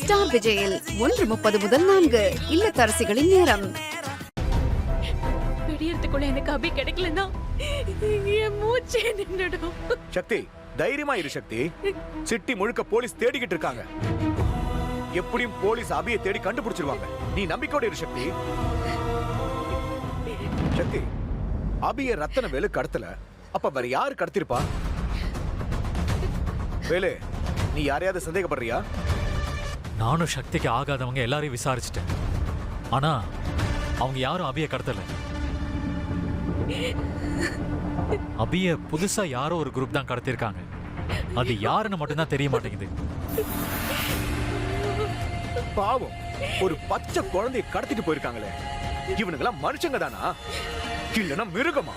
Star விஜயில் 1:30 முதல் 4 இல்லத்தரசிகளின் நேரம். விடியறதுக்குள்ள எனக்கு அபி கிடைக்கலன்னா என் மூச்சே நின்னுடும். சக்தி, தைரியமா இரு சக்தி. சிட்டி முழுக்க போலீஸ் தேடிக்கிட்டு இருக்காங்க. எப்படியும் போலீஸ் அபியை தேடி கண்டுபிடிச்சிருவாங்க. நீ நம்பிக்கையோட இரு சக்தி. சக்தி, அபிய ரத்தன வேலு கடத்தல. அப்ப வேற யாரு கடத்திருப்பா? வேலு, நீ யாரையாவது சந்தேகப்படுறியா? நானும் சக்திக்கு ஆகாதவங்க எல்லாரையும் விசாரிச்சுட்டேன். ஆனா அவங்க யாரும் அபிய கடத்தல. அபிய புதுசா யாரோ ஒரு குரூப் தான் கடத்திருக்காங்க. அது யாருன்னு மட்டும்தான் தெரிய மாட்டேங்குது. பாவம், ஒரு பச்சை குழந்தையை கடத்திட்டு போயிருக்காங்களே. இவனுங்கெல்லாம் மனுஷங்க தானா இல்லனா மிருகமா?